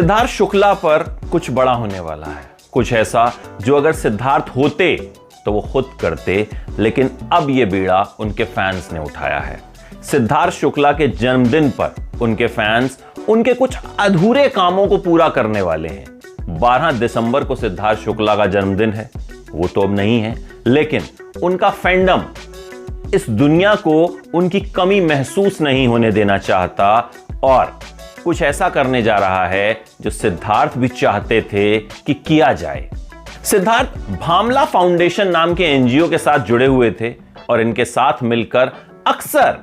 सिद्धार्थ शुक्ला पर कुछ बड़ा होने वाला है, कुछ ऐसा जो अगर सिद्धार्थ होते तो वो खुद करते, लेकिन अब ये बीड़ा उनके फैंस ने उठाया है। सिद्धार्थ शुक्ला के जन्मदिन पर उनके फैंस उनके कुछ अधूरे कामों को पूरा करने वाले हैं। 12 दिसंबर को सिद्धार्थ शुक्ला का जन्मदिन है, वो तो अब नहीं है, लेकिन उनका फैंडम इस दुनिया को उनकी कमी महसूस नहीं होने देना चाहता और कुछ ऐसा करने जा रहा है जो सिद्धार्थ भी चाहते थे कि किया जाए। सिद्धार्थ भामला फाउंडेशन नाम के एनजीओ के साथ जुड़े हुए थे और इनके साथ मिलकर अक्सर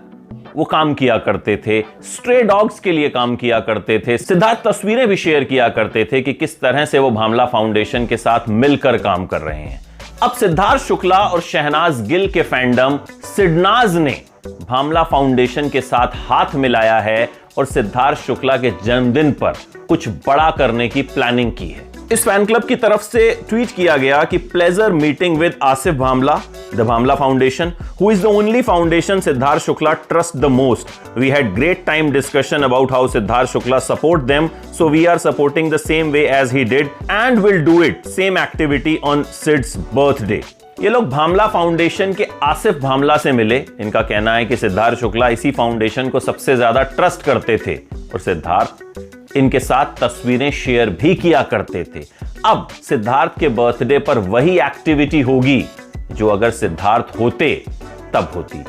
वो काम किया करते थे, स्ट्रे डॉग्स के लिए काम किया करते थे। सिद्धार्थ तस्वीरें भी शेयर किया करते थे कि किस तरह से वो भामला फाउंडेशन के साथ मिलकर काम कर रहे हैं। अब सिद्धार्थ शुक्ला और शहनाज गिल के फैंडम सिडनाज ने भामला फाउंडेशन के साथ हाथ मिलाया है और सिद्धार्थ शुक्ला के जन्मदिन पर कुछ बड़ा करने की प्लानिंग की है। इस फैन क्लब की तरफ से ट्वीट किया गया कि pleasure meeting with Asif Bhamla, the Bhamla foundation, who is the only foundation Siddharth Shukla trusts the most. We had great time discussion about how Siddharth Shukla support them, so we are supporting the same way as he did and will do it same activity on Sid's birthday. ये लोग Bhamla foundation के आसिफ भामला से मिले। इनका कहना है कि सिद्धार्थ शुक्ला इसी फाउंडेशन को सबसे ज्यादा ट्रस्ट करते थे और सिद्धार्थ इनके साथ तस्वीरें शेयर भी किया करते थे। अब सिद्धार्थ के बर्थडे पर वही एक्टिविटी होगी जो अगर सिद्धार्थ होते तब होती।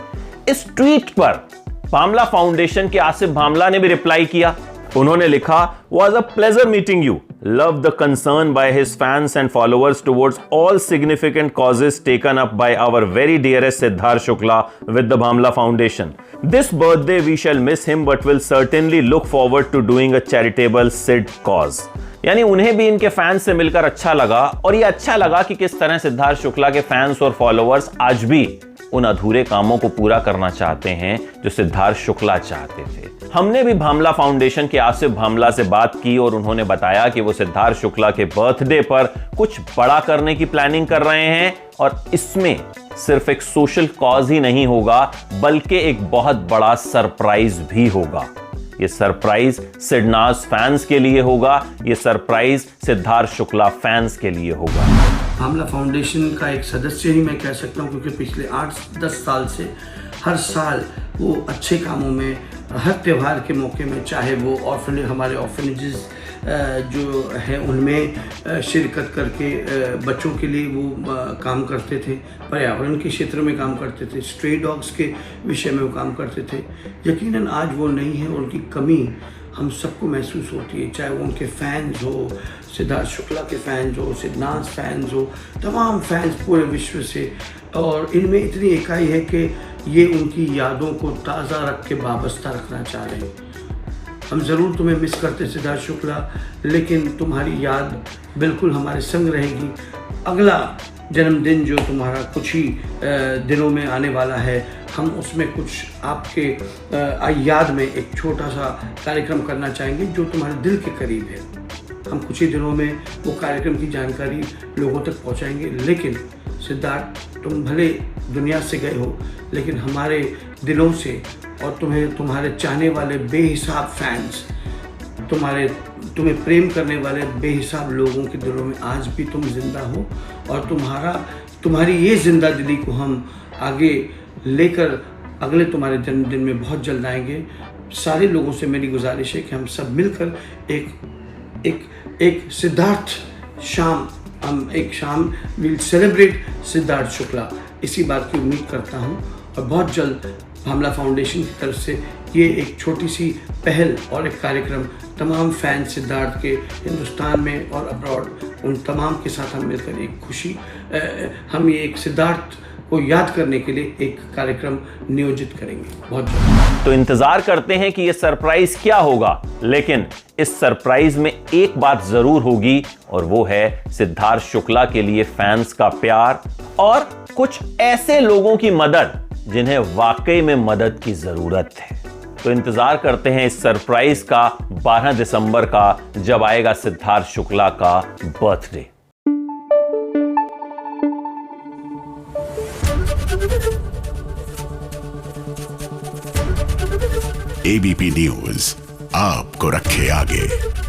इस ट्वीट पर भामला फाउंडेशन के आसिफ भामला ने भी रिप्लाई किया। उन्होंने लिखा, was a pleasure meeting you. Love the concern by his fans and followers towards all significant causes taken up by our very dearest Siddharth Shukla with the Bhamla Foundation. This birthday we shall miss him but will certainly look forward to doing a charitable Sid cause. यानी उन्हें भी इनके fans से मिलकर अच्छा लगा और ये अच्छा लगा कि किस तरह सिद्धार्थ शुक्ला के फैंस और फॉलोअर्स आज भी उन अधूरे कामों को पूरा करना चाहते हैं जो सिद्धार्थ शुक्ला चाहते थे। हमने भी भामला फाउंडेशन के आसिफ भामला से बात की और उन्होंने बताया कि वो सिद्धार्थ शुक्ला के बर्थडे पर कुछ बड़ा करने की प्लानिंग कर रहे हैं और इसमें सिर्फ एक सोशल कॉज ही नहीं होगा बल्कि एक बहुत बड़ा सरप्राइज भी होगा। ये सरप्राइज सिडनाज फैंस के लिए होगा, ये सरप्राइज सिद्धार्थ शुक्ला फैंस के लिए होगा। भामला फाउंडेशन का एक सदस्य ही मैं कह सकता हूँ, क्योंकि पिछले 8-10 साल से हर साल वो अच्छे कामों में, हर त्यौहार के मौके में, चाहे वो हमारे ऑर्फनेजेस जो हैं उनमें शिरकत करके बच्चों के लिए वो काम करते थे, पर्यावरण के क्षेत्र में काम करते थे, स्ट्रे डॉग्स के विषय में वो काम करते थे। यकीनन आज वो नहीं है, उनकी कमी हम सबको महसूस होती है, चाहे वो उनके फैंस हो, सिद्धार्थ शुक्ला के फैंस हो, सिडनाज फैंस हो, तमाम फैंस पूरे विश्व से। और इनमें इतनी इकाई है कि ये उनकी यादों को ताज़ा रख के वाबस्ता रखना चाह रहे हैं। हम ज़रूर तुम्हें मिस करते सिद्धार्थ शुक्ला, लेकिन तुम्हारी याद बिल्कुल हमारे संग रहेगी। अगला जन्मदिन जो तुम्हारा कुछ ही दिनों में आने वाला है, हम उसमें कुछ आपके याद में एक छोटा सा कार्यक्रम करना चाहेंगे जो तुम्हारे दिल के करीब है। हम कुछ ही दिनों में वो कार्यक्रम की जानकारी लोगों तक पहुंचाएंगे। लेकिन सिद्धार्थ, तुम भले दुनिया से गए हो, लेकिन हमारे दिलों से और तुम्हारे चाहने वाले बेहिसाब फैंस, तुम्हें प्रेम करने वाले बेहिसाब लोगों के दिलों में आज भी तुम जिंदा हो और तुम्हारी ये जिंदा दिली को हम आगे लेकर अगले तुम्हारे जन्मदिन में बहुत जल्द आएंगे। सारे लोगों से मेरी गुजारिश है कि हम सब मिलकर एक सिद्धार्थ शाम, हम एक शाम विल सेलिब्रेट सिद्धार्थ शुक्ला, इसी बात की उम्मीद करता हूँ। और बहुत जल्द भामला फाउंडेशन की तरफ से ये एक छोटी सी पहल और एक कार्यक्रम तमाम फैन सिद्धार्थ के हिंदुस्तान में और अब्रॉड, उन तमाम के साथ हम मिलकर एक खुशी, हम ये एक सिद्धार्थ को याद करने के लिए एक कार्यक्रम नियोजित करेंगे बहुत जल्द। तो इंतजार करते हैं कि ये सरप्राइज क्या होगा, लेकिन इस सरप्राइज में एक बात जरूर होगी और वो है सिद्धार्थ शुक्ला के लिए फैंस का प्यार और कुछ ऐसे लोगों की मदद जिन्हें वाकई में मदद की जरूरत है। तो इंतजार करते हैं इस सरप्राइज का 12 दिसंबर का, जब आएगा सिद्धार्थ शुक्ला का बर्थडे। एबीपी न्यूज आपको रखे आगे।